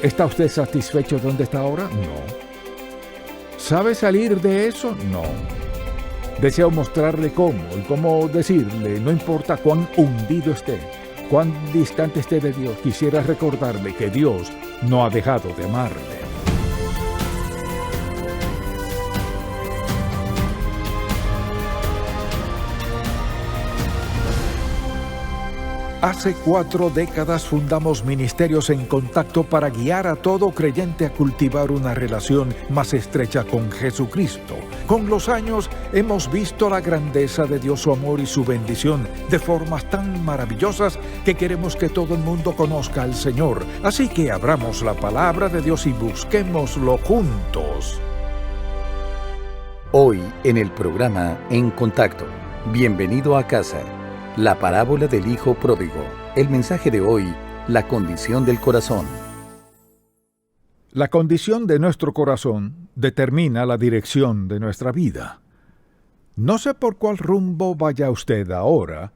¿Está usted satisfecho donde está ahora? No. ¿Sabe salir de eso? No. Deseo mostrarle cómo y cómo decirle, no importa cuán hundido esté, cuán distante esté de Dios, quisiera recordarle que Dios no ha dejado de amarle. Hace 4 décadas fundamos Ministerios en Contacto para guiar a todo creyente a cultivar una relación más estrecha con Jesucristo. Con los años hemos visto la grandeza de Dios, su amor y su bendición de formas tan maravillosas que queremos que todo el mundo conozca al Señor. Así que abramos la palabra de Dios y busquémoslo juntos. Hoy en el programa En Contacto, bienvenido a casa. La parábola del Hijo Pródigo. El mensaje de hoy, la condición del corazón. La condición de nuestro corazón determina la dirección de nuestra vida. No sé por cuál rumbo vaya usted ahora,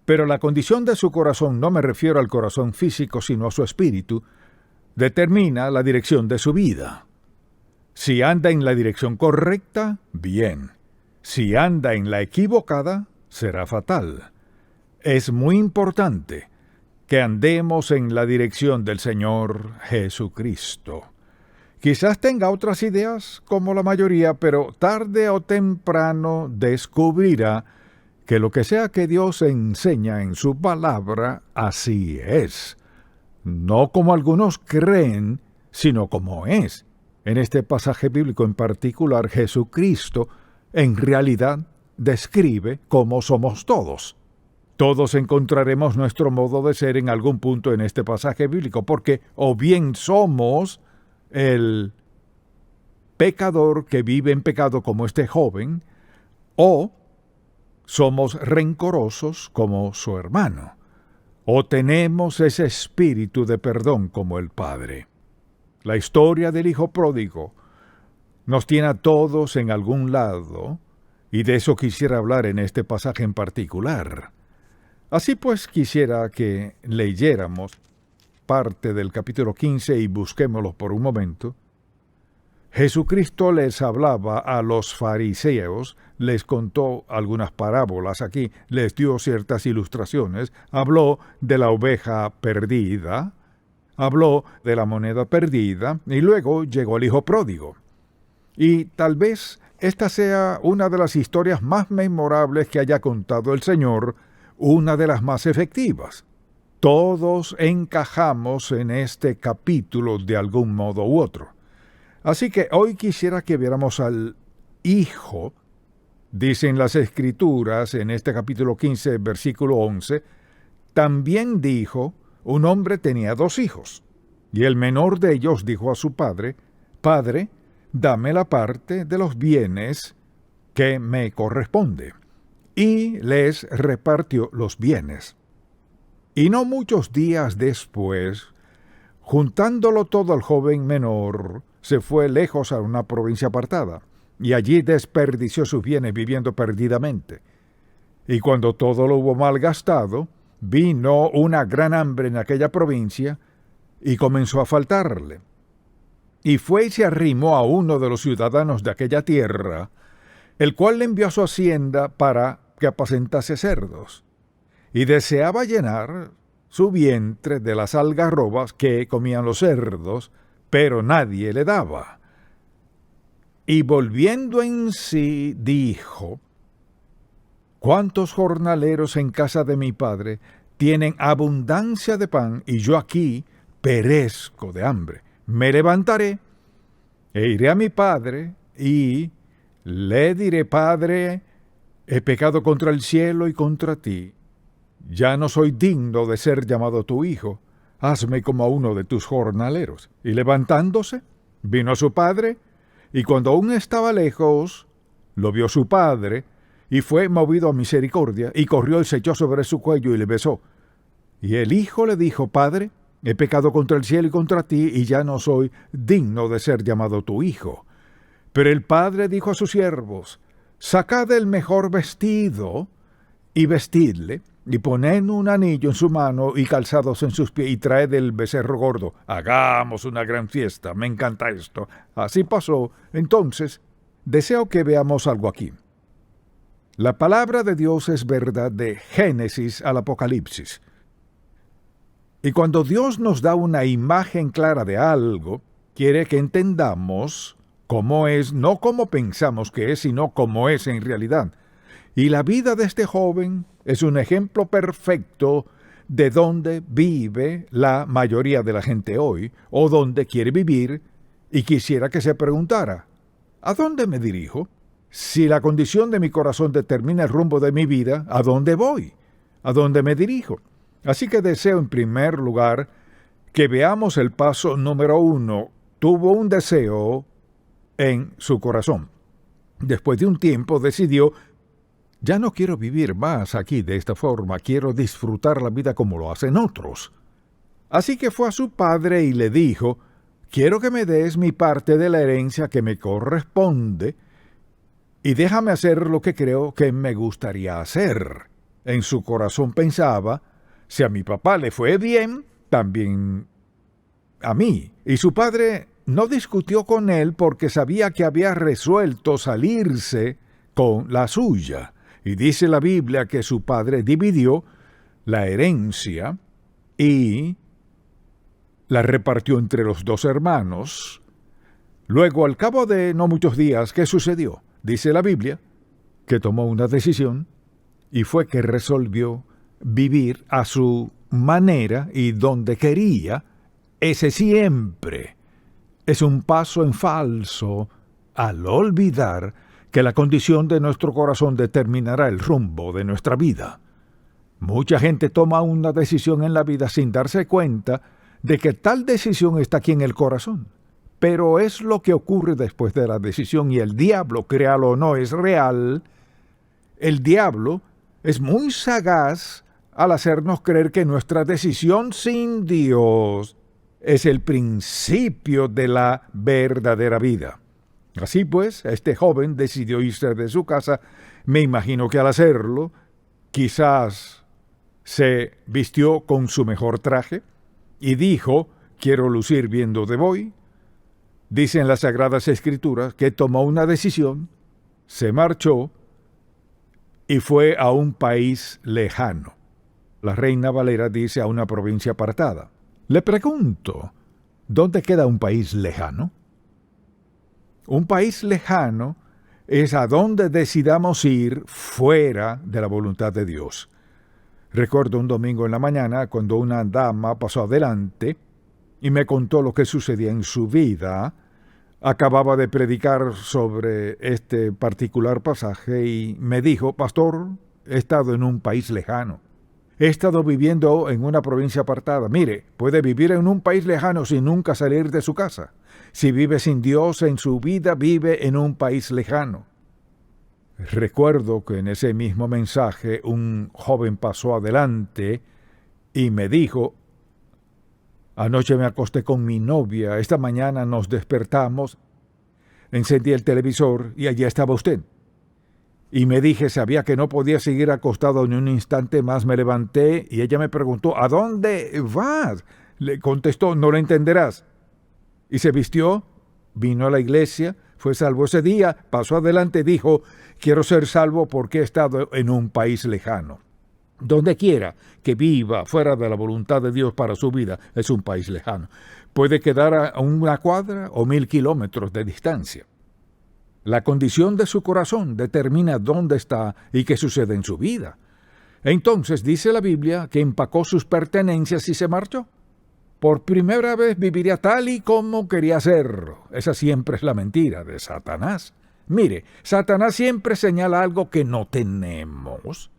pero la condición de su corazón, no me refiero al corazón físico, sino a su espíritu, determina la dirección de su vida. Si anda en la dirección correcta, bien. Si anda en la equivocada, será fatal. Es muy importante que andemos en la dirección del Señor Jesucristo. Quizás tenga otras ideas, como la mayoría, pero tarde o temprano descubrirá que lo que sea que Dios enseña en su palabra, así es. No como algunos creen, sino como es. En este pasaje bíblico en particular, Jesucristo en realidad describe cómo somos todos. Todos encontraremos nuestro modo de ser en algún punto en este pasaje bíblico, porque o bien somos el pecador que vive en pecado como este joven, o somos rencorosos como su hermano, o tenemos ese espíritu de perdón como el Padre. La historia del Hijo Pródigo nos tiene a todos en algún lado, y de eso quisiera hablar en este pasaje en particular. Así pues, quisiera que leyéramos parte del capítulo 15 y busquémoslo por un momento. Jesucristo les hablaba a los fariseos, les contó algunas parábolas aquí, les dio ciertas ilustraciones, habló de la oveja perdida, habló de la moneda perdida, y luego llegó el Hijo Pródigo. Y tal vez esta sea una de las historias más memorables que haya contado el Señor, una de las más efectivas. Todos encajamos en este capítulo de algún modo u otro. Así que hoy quisiera que viéramos al Hijo. Dicen las Escrituras en este capítulo 15, versículo 11, también dijo, un hombre tenía 2 hijos, y el menor de ellos dijo a su padre, Padre, dame la parte de los bienes que me corresponde. Y les repartió los bienes. Y no muchos días después, juntándolo todo el joven menor, se fue lejos a una provincia apartada, y allí desperdició sus bienes viviendo perdidamente. Y cuando todo lo hubo malgastado, vino una gran hambre en aquella provincia, y comenzó a faltarle. Y fue y se arrimó a uno de los ciudadanos de aquella tierra, el cual le envió a su hacienda para que apacentase cerdos, y deseaba llenar su vientre de las algarrobas que comían los cerdos, pero nadie le daba. Y volviendo en sí, dijo, ¿cuántos jornaleros en casa de mi padre tienen abundancia de pan, y yo aquí perezco de hambre? Me levantaré, e iré a mi padre, y le diré, Padre, he pecado contra el cielo y contra ti. Ya no soy digno de ser llamado tu hijo. Hazme como a uno de tus jornaleros. Y levantándose, vino a su padre, y cuando aún estaba lejos, lo vio su padre, y fue movido a misericordia, y corrió y se echó sobre su cuello y le besó. Y el hijo le dijo, Padre, he pecado contra el cielo y contra ti, y ya no soy digno de ser llamado tu hijo. Pero el padre dijo a sus siervos, sacad el mejor vestido y vestidle, y poned un anillo en su mano y calzados en sus pies y traed el becerro gordo. Hagamos una gran fiesta. Me encanta esto. Así pasó. Entonces, deseo que veamos algo aquí. La palabra de Dios es verdad de Génesis al Apocalipsis. Y cuando Dios nos da una imagen clara de algo, quiere que entendamos cómo es, no cómo pensamos que es, sino cómo es en realidad. Y la vida de este joven es un ejemplo perfecto de dónde vive la mayoría de la gente hoy, o dónde quiere vivir, y quisiera que se preguntara, ¿a dónde me dirijo? Si la condición de mi corazón determina el rumbo de mi vida, ¿a dónde voy? ¿A dónde me dirijo? Así que deseo en primer lugar que veamos el paso número 1. Tuvo un deseo en su corazón. Después de un tiempo decidió, ya no quiero vivir más aquí de esta forma, quiero disfrutar la vida como lo hacen otros. Así que fue a su padre y le dijo, quiero que me des mi parte de la herencia que me corresponde y déjame hacer lo que creo que me gustaría hacer. En su corazón pensaba, si a mi papá le fue bien, también a mí. Y su padre no discutió con él porque sabía que había resuelto salirse con la suya. Y dice la Biblia que su padre dividió la herencia y la repartió entre los 2 hermanos. Luego, al cabo de no muchos días, ¿qué sucedió? Dice la Biblia que tomó una decisión y fue que resolvió vivir a su manera y donde quería. Ese siempre es un paso en falso al olvidar que la condición de nuestro corazón determinará el rumbo de nuestra vida. Mucha gente toma una decisión en la vida sin darse cuenta de que tal decisión está aquí en el corazón. Pero es lo que ocurre después de la decisión y el diablo, créalo o no, es real. El diablo es muy sagaz al hacernos creer que nuestra decisión sin Dios es el principio de la verdadera vida. Así pues, este joven decidió irse de su casa. Me imagino que al hacerlo, quizás se vistió con su mejor traje y dijo, quiero lucir bien donde voy. Dicen las Sagradas Escrituras que tomó una decisión, se marchó y fue a un país lejano. La Reina Valera dice a una provincia apartada. Le pregunto, ¿dónde queda un país lejano? Un país lejano es a donde decidamos ir fuera de la voluntad de Dios. Recuerdo un domingo en la mañana cuando una dama pasó adelante y me contó lo que sucedía en su vida. Acababa de predicar sobre este particular pasaje y me dijo, pastor, he estado en un país lejano. He estado viviendo en una provincia apartada. Mire, puede vivir en un país lejano sin nunca salir de su casa. Si vive sin Dios en su vida, vive en un país lejano. Recuerdo que en ese mismo mensaje un joven pasó adelante y me dijo, anoche me acosté con mi novia, esta mañana nos despertamos, encendí el televisor y allí estaba usted. Y me dije, sabía que no podía seguir acostado ni un instante más, me levanté y ella me preguntó, ¿a dónde vas? Le contestó, no lo entenderás. Y se vistió, vino a la iglesia, fue salvo ese día, pasó adelante y dijo, quiero ser salvo porque he estado en un país lejano. Donde quiera que viva fuera de la voluntad de Dios para su vida, es un país lejano. Puede quedar a 1 cuadra o 1000 kilómetros de distancia. La condición de su corazón determina dónde está y qué sucede en su vida. Entonces dice la Biblia que empacó sus pertenencias y se marchó. Por primera vez viviría tal y como quería hacerlo. Esa siempre es la mentira de Satanás. Mire, Satanás siempre señala algo que no tenemos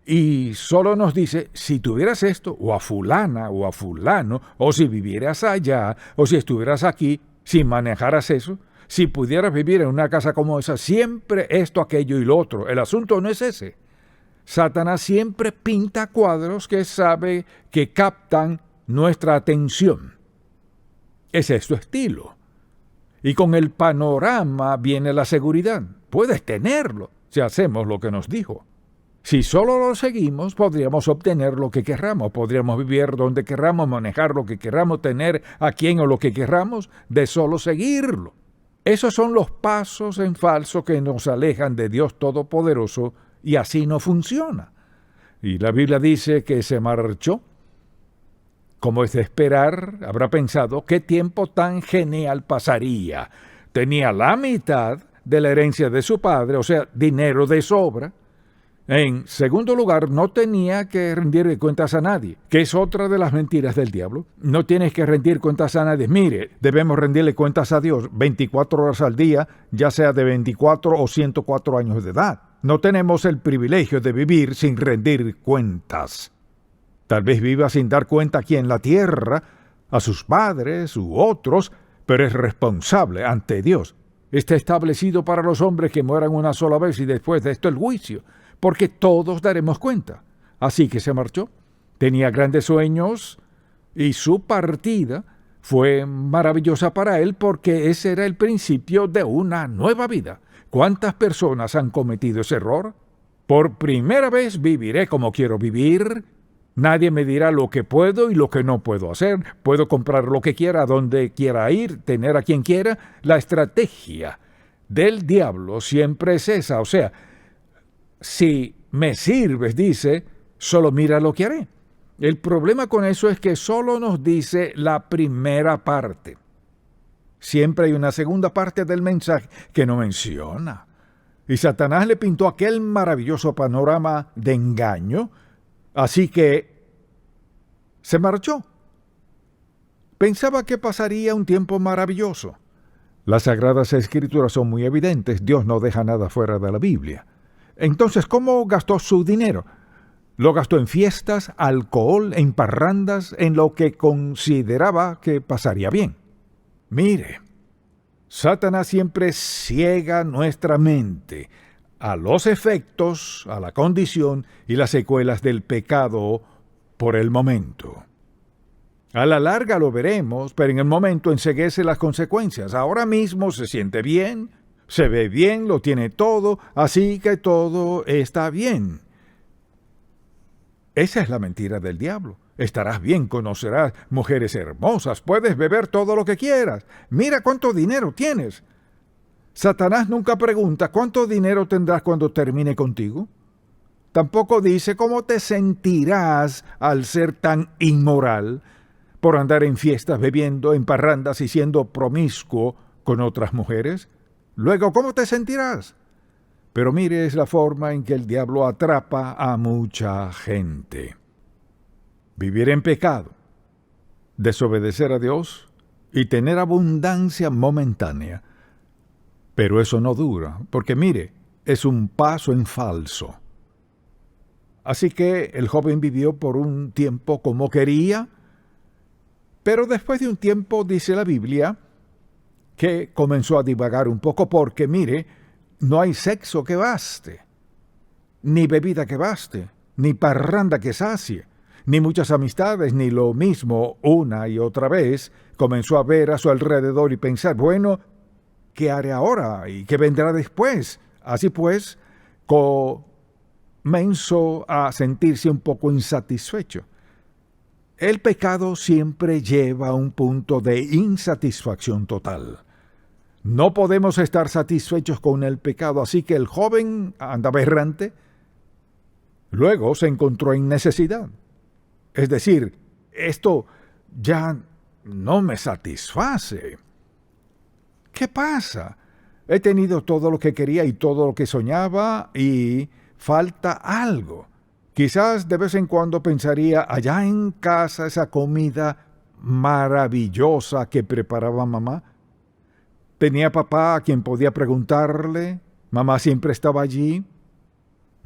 y solo nos dice, si tuvieras esto, o a fulana, o a fulano, o si vivieras allá, o si estuvieras aquí, si manejaras eso, si pudieras vivir en una casa como esa, siempre esto, aquello y lo otro. El asunto no es ese. Satanás siempre pinta cuadros que sabe que captan nuestra atención. Ese es su estilo. Y con el panorama viene la seguridad. Puedes tenerlo si hacemos lo que nos dijo. Si solo lo seguimos, podríamos obtener lo que querramos, podríamos vivir donde querramos, manejar lo que querramos, tener a quien o lo que querramos, de solo seguirlo. Esos son los pasos en falso que nos alejan de Dios Todopoderoso, y así no funciona. Y la Biblia dice que se marchó. Como es de esperar, habrá pensado qué tiempo tan genial pasaría. Tenía la mitad de la herencia de su padre, o sea, dinero de sobra. En segundo lugar, no tenía que rendir cuentas a nadie, que es otra de las mentiras del diablo. No tienes que rendir cuentas a nadie. Mire, debemos rendirle cuentas a Dios 24 horas al día, ya sea de 24 o 104 años de edad. No tenemos el privilegio de vivir sin rendir cuentas. Tal vez viva sin dar cuenta aquí en la tierra, a sus padres u otros, pero es responsable ante Dios. Está establecido para los hombres que mueran una sola vez y después de esto el juicio, porque todos daremos cuenta. Así que se marchó. Tenía grandes sueños y su partida fue maravillosa para él porque ese era el principio de una nueva vida. ¿Cuántas personas han cometido ese error? Por primera vez viviré como quiero vivir. Nadie me dirá lo que puedo y lo que no puedo hacer. Puedo comprar lo que quiera, a donde quiera ir, tener a quien quiera. La estrategia del diablo siempre es esa. O sea, si me sirves, dice, solo mira lo que haré. El problema con eso es que solo nos dice la primera parte. Siempre hay una segunda parte del mensaje que no menciona. Y Satanás le pintó aquel maravilloso panorama de engaño, así que se marchó. Pensaba que pasaría un tiempo maravilloso. Las Sagradas Escrituras son muy evidentes, Dios no deja nada fuera de la Biblia. Entonces, ¿cómo gastó su dinero? Lo gastó en fiestas, alcohol, en parrandas, en lo que consideraba que pasaría bien. Mire, Satanás siempre ciega nuestra mente a los efectos, a la condición y las secuelas del pecado por el momento. A la larga lo veremos, pero en el momento enceguece las consecuencias. Ahora mismo se siente bien, se ve bien, lo tiene todo, así que todo está bien. Esa es la mentira del diablo. Estarás bien, conocerás mujeres hermosas, puedes beber todo lo que quieras. Mira cuánto dinero tienes. Satanás nunca pregunta cuánto dinero tendrás cuando termine contigo. Tampoco dice cómo te sentirás al ser tan inmoral por andar en fiestas, bebiendo, en parrandas y siendo promiscuo con otras mujeres. Luego, ¿cómo te sentirás? Pero mire, es la forma en que el diablo atrapa a mucha gente. Vivir en pecado, desobedecer a Dios y tener abundancia momentánea. Pero eso no dura, porque mire, es un paso en falso. Así que el joven vivió por un tiempo como quería, pero después de un tiempo, dice la Biblia, que comenzó a divagar un poco porque, mire, no hay sexo que baste, ni bebida que baste, ni parranda que sacie, ni muchas amistades, ni lo mismo una y otra vez. Comenzó a ver a su alrededor y pensar, bueno, ¿qué haré ahora y qué vendrá después? Así pues, comenzó a sentirse un poco insatisfecho. El pecado siempre lleva a un punto de insatisfacción total. No podemos estar satisfechos con el pecado, así que el joven andaba errante. Luego se encontró en necesidad. Es decir, esto ya no me satisface. ¿Qué pasa? He tenido todo lo que quería y todo lo que soñaba y falta algo. Quizás de vez en cuando pensaría allá en casa esa comida maravillosa que preparaba mamá. Tenía papá a quien podía preguntarle, mamá siempre estaba allí.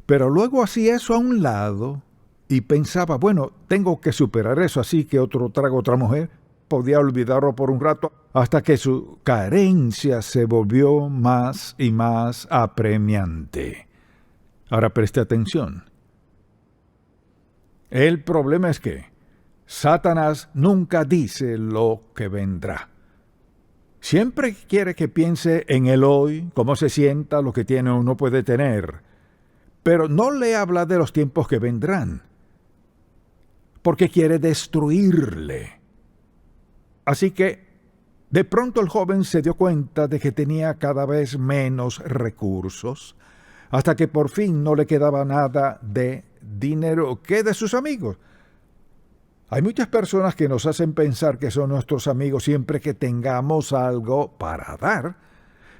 Pero luego hacía eso a un lado y pensaba, bueno, tengo que superar eso, así que otro trago, otra mujer. Podía olvidarlo por un rato hasta que su carencia se volvió más y más apremiante. Ahora preste atención. El problema es que Satanás nunca dice lo que vendrá. Siempre quiere que piense en el hoy, cómo se sienta, lo que tiene o no puede tener. pero no le habla de los tiempos que vendrán, porque quiere destruirle. Así que, de pronto el joven se dio cuenta de que tenía cada vez menos recursos, hasta que por fin no le quedaba nada de dinero que de sus amigos. Hay muchas personas que nos hacen pensar que son nuestros amigos siempre que tengamos algo para dar.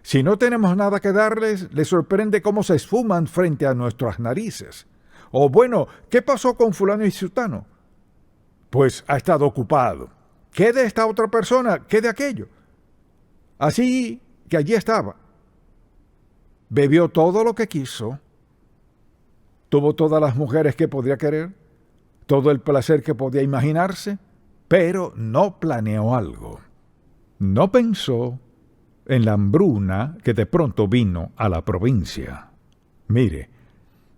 Si no tenemos nada que darles, les sorprende cómo se esfuman frente a nuestras narices. O bueno, ¿qué pasó con fulano y sutano? Pues ha estado ocupado. ¿Qué de esta otra persona? ¿Qué de aquello? Así que allí estaba. Bebió todo lo que quiso. Tuvo todas las mujeres que podría querer. Todo el placer que podía imaginarse. Pero no planeó algo. No pensó en la hambruna que de pronto vino a la provincia. Mire,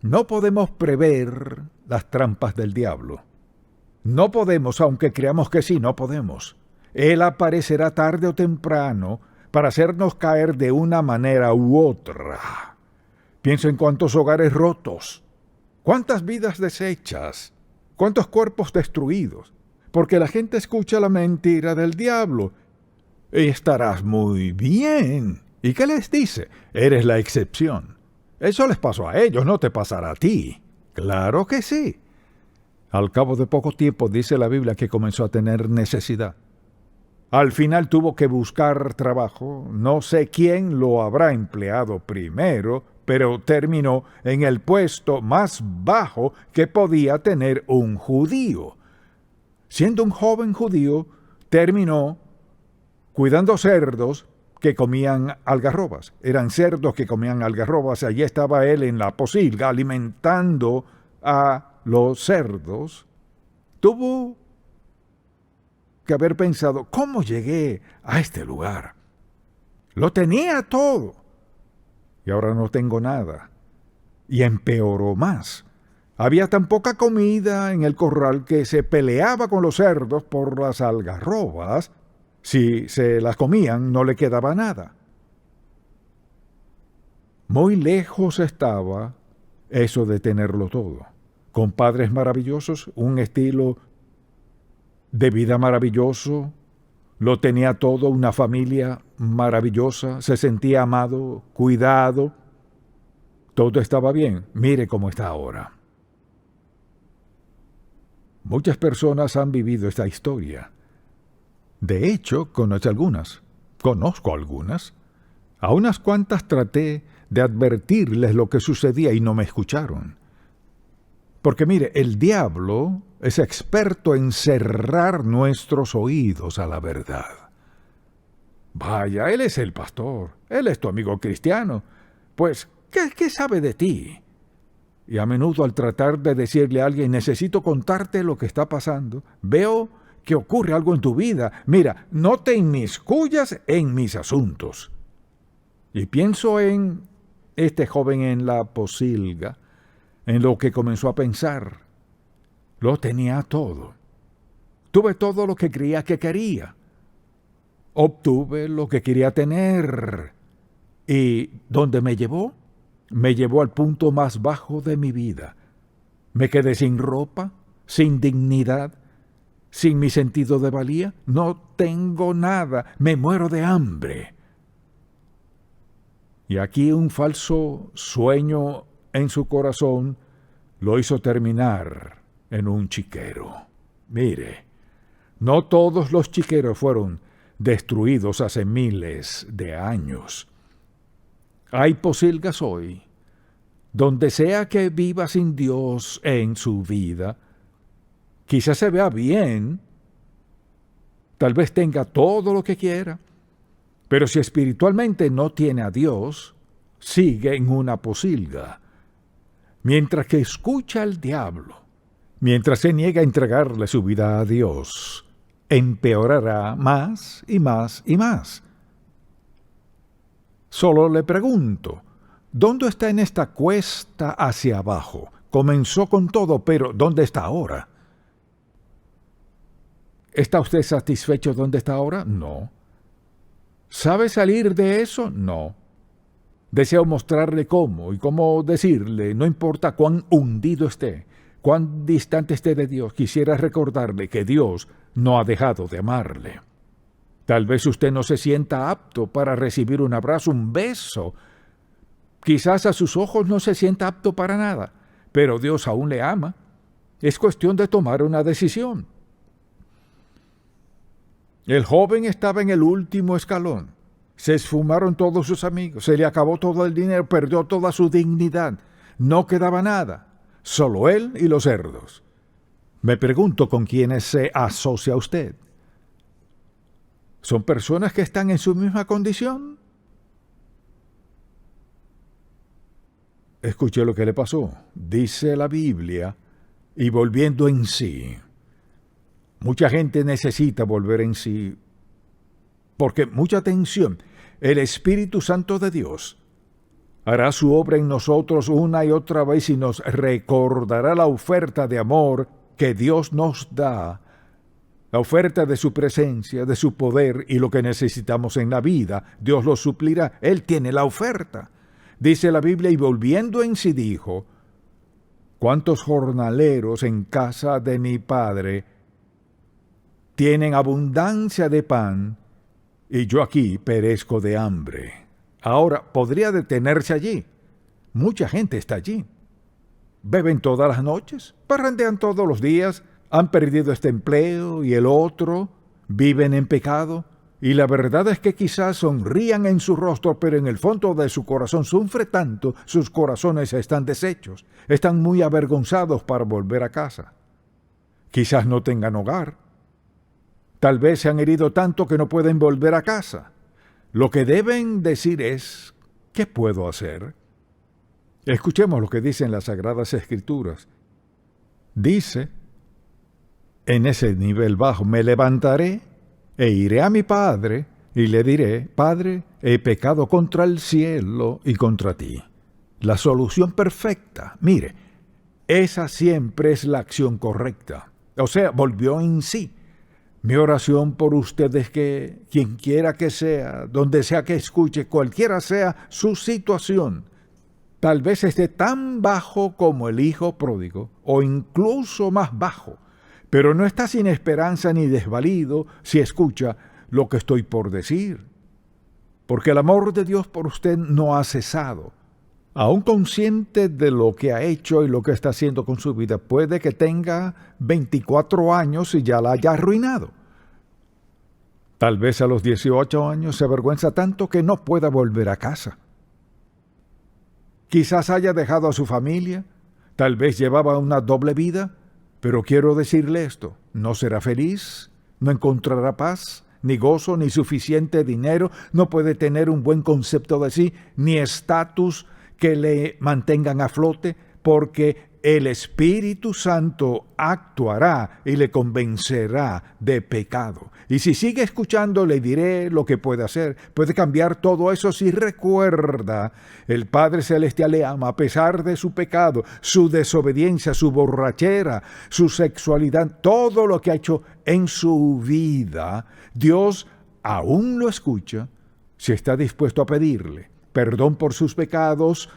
no podemos prever las trampas del diablo. No podemos, aunque creamos que sí, no podemos. Él aparecerá tarde o temprano para hacernos caer de una manera u otra. Pienso en cuántos hogares rotos, cuántas vidas deshechas, cuántos cuerpos destruidos, porque la gente escucha la mentira del diablo. Estarás muy bien. ¿Y qué les dice? Eres la excepción. Eso les pasó a ellos, no te pasará a ti. Claro que sí. Al cabo de poco tiempo dice la Biblia que comenzó a tener necesidad. Al final tuvo que buscar trabajo. No sé quién lo habrá empleado primero, pero terminó en el puesto más bajo que podía tener un judío. Siendo un joven judío, terminó cuidando cerdos que comían algarrobas. Eran cerdos que comían algarrobas. Allí estaba él en la posilga alimentando a los cerdos. Tuvo que haber pensado, ¿cómo llegué a este lugar? Lo tenía todo y ahora no tengo nada. Y empeoró más. Había tan poca comida en el corral que se peleaba con los cerdos por las algarrobas. Si se las comían, no le quedaba nada. Muy lejos estaba eso de tenerlo todo. Con padres maravillosos, un estilo de vida maravilloso, lo tenía todo, una familia maravillosa, se sentía amado, cuidado, todo estaba bien. Mire cómo está ahora. Muchas personas han vivido esta historia. De hecho, conozco algunas. A unas cuantas traté de advertirles lo que sucedía y no me escucharon. Porque mire, el diablo es experto en cerrar nuestros oídos a la verdad. Vaya, él es el pastor, él es tu amigo cristiano. Pues, ¿qué sabe de ti? Y a menudo al tratar de decirle a alguien, necesito contarte lo que está pasando, veo que ocurre algo en tu vida. Mira, no te inmiscuyas en mis asuntos. Y pienso en este joven en la posilga, en lo que comenzó a pensar. Lo tenía todo. Tuve todo lo que creía que quería. Obtuve lo que quería tener. ¿Y dónde me llevó? Me llevó al punto más bajo de mi vida. Me quedé sin ropa, sin dignidad, sin mi sentido de valía. No tengo nada, me muero de hambre. Y aquí un falso sueño en su corazón lo hizo terminar en un chiquero. Mire, no todos los chiqueros fueron destruidos hace miles de años. Hay posilgas hoy, donde sea que viva sin Dios en su vida, quizás se vea bien, tal vez tenga todo lo que quiera, pero si espiritualmente no tiene a Dios, sigue en una posilga. Mientras que escucha al diablo, mientras se niega a entregarle su vida a Dios, empeorará más y más y más. Solo le pregunto, ¿dónde está en esta cuesta hacia abajo? Comenzó con todo, pero ¿dónde está ahora? ¿Está usted satisfecho dónde está ahora? No. ¿Sabe salir de eso? No. Deseo mostrarle cómo y cómo decirle, no importa cuán hundido esté, cuán distante esté de Dios, quisiera recordarle que Dios no ha dejado de amarle. Tal vez usted no se sienta apto para recibir un abrazo, un beso. Quizás a sus ojos no se sienta apto para nada, pero Dios aún le ama. Es cuestión de tomar una decisión. El joven estaba en el último escalón. Se esfumaron todos sus amigos, se le acabó todo el dinero, perdió toda su dignidad. No quedaba nada, solo él y los cerdos. Me pregunto con quiénes se asocia usted. ¿Son personas que están en su misma condición? Escuché lo que le pasó. Dice la Biblia, y volviendo en sí. Mucha gente necesita volver en sí, porque, mucha atención, el Espíritu Santo de Dios hará su obra en nosotros una y otra vez y nos recordará la oferta de amor que Dios nos da, la oferta de su presencia, de su poder y lo que necesitamos en la vida. Dios lo suplirá. Él tiene la oferta. Dice la Biblia, y volviendo en sí dijo, ¿cuántos jornaleros en casa de mi Padre tienen abundancia de pan, y yo aquí perezco de hambre? Ahora, podría detenerse allí. Mucha gente está allí. Beben todas las noches, parrandean todos los días, han perdido este empleo y el otro, viven en pecado, y la verdad es que quizás sonrían en su rostro, pero en el fondo de su corazón sufre tanto, sus corazones están deshechos, están muy avergonzados para volver a casa. Quizás no tengan hogar. Tal vez se han herido tanto que no pueden volver a casa. Lo que deben decir es, ¿qué puedo hacer? Escuchemos lo que dicen las Sagradas Escrituras. Dice, en ese nivel bajo, me levantaré e iré a mi Padre y le diré, Padre, he pecado contra el cielo y contra ti. La solución perfecta, mire, esa siempre es la acción correcta. O sea, volvió en sí. Mi oración por usted es que quien quiera que sea, donde sea que escuche, cualquiera sea su situación, tal vez esté tan bajo como el hijo pródigo, o incluso más bajo, pero no está sin esperanza ni desvalido si escucha lo que estoy por decir. Porque el amor de Dios por usted no ha cesado. Aún consciente de lo que ha hecho y lo que está haciendo con su vida, puede que tenga 24 años y ya la haya arruinado. Tal vez a los 18 años se avergüenza tanto que no pueda volver a casa. Quizás haya dejado a su familia, tal vez llevaba una doble vida, pero quiero decirle esto, no será feliz, no encontrará paz, ni gozo, ni suficiente dinero, no puede tener un buen concepto de sí, ni estatus que le mantengan a flote, porque el Espíritu Santo actuará y le convencerá de pecado. Y si sigue escuchando, le diré lo que puede hacer. Puede cambiar todo eso si recuerda. El Padre Celestial le ama a pesar de su pecado, su desobediencia, su borrachera, su sexualidad, todo lo que ha hecho en su vida. Dios aún lo escucha si está dispuesto a pedirle perdón por sus pecados.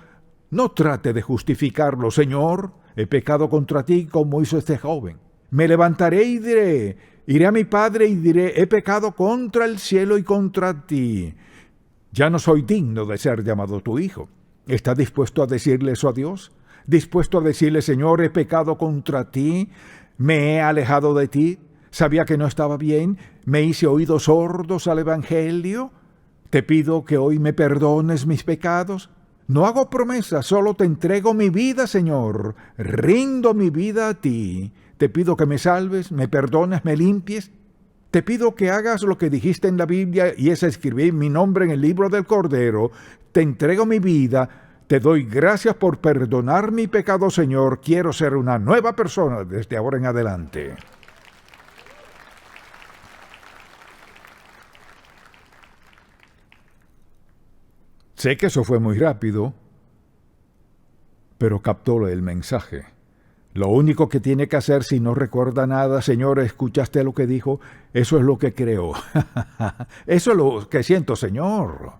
No trate de justificarlo. Señor, he pecado contra ti como hizo este joven. Me levantaré y diré, iré a mi Padre y diré, he pecado contra el cielo y contra ti. Ya no soy digno de ser llamado tu hijo. ¿Está dispuesto a decirle eso a Dios? ¿Dispuesto a decirle, Señor, he pecado contra ti, me he alejado de ti, sabía que no estaba bien, me hice oídos sordos al Evangelio? Te pido que hoy me perdones mis pecados. No hago promesas, solo te entrego mi vida, Señor. Rindo mi vida a ti. Te pido que me salves, me perdones, me limpies. Te pido que hagas lo que dijiste en la Biblia, y es escribir mi nombre en el libro del Cordero. Te entrego mi vida. Te doy gracias por perdonar mi pecado, Señor. Quiero ser una nueva persona desde ahora en adelante. Sé que eso fue muy rápido, pero captó el mensaje. Lo único que tiene que hacer si no recuerda nada, Señor, ¿escuchaste lo que dijo? Eso es lo que creo. Eso es lo que siento, Señor.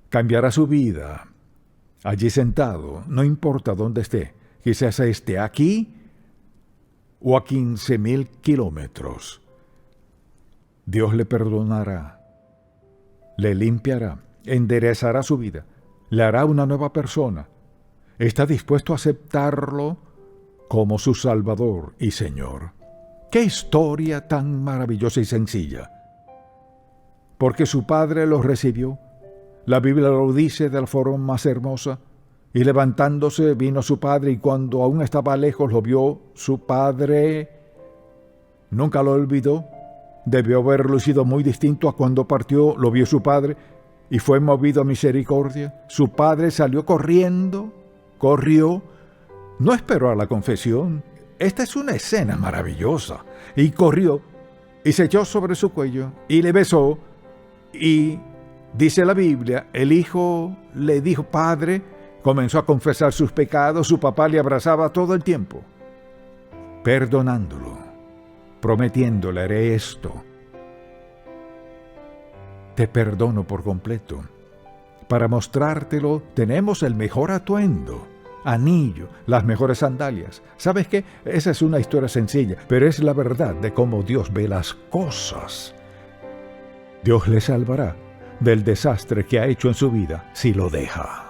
Cambiará su vida. Allí sentado, no importa dónde esté, quizás esté aquí o a 15,000 kilómetros. Dios le perdonará, le limpiará, enderezará su vida, le hará una nueva persona. Está dispuesto a aceptarlo como su Salvador y Señor. ¡Qué historia tan maravillosa y sencilla! Porque su Padre lo recibió. La Biblia lo dice de la forma más hermosa. Y levantándose vino su padre, y cuando aún estaba lejos lo vio su padre. Nunca lo olvidó. Debió haber lucido muy distinto a cuando partió, lo vio su padre, y fue movido a misericordia. Su padre salió corriendo, corrió, no esperó a la confesión. Esta es una escena maravillosa. Y corrió, y se echó sobre su cuello, y le besó, y dice la Biblia, el hijo le dijo, Padre, comenzó a confesar sus pecados, su papá le abrazaba todo el tiempo, perdonándolo, prometiéndole, haré esto. Te perdono por completo. Para mostrártelo, tenemos el mejor atuendo, anillo, las mejores sandalias. ¿Sabes qué? Esa es una historia sencilla, pero es la verdad de cómo Dios ve las cosas. Dios le salvará del desastre que ha hecho en su vida si lo deja.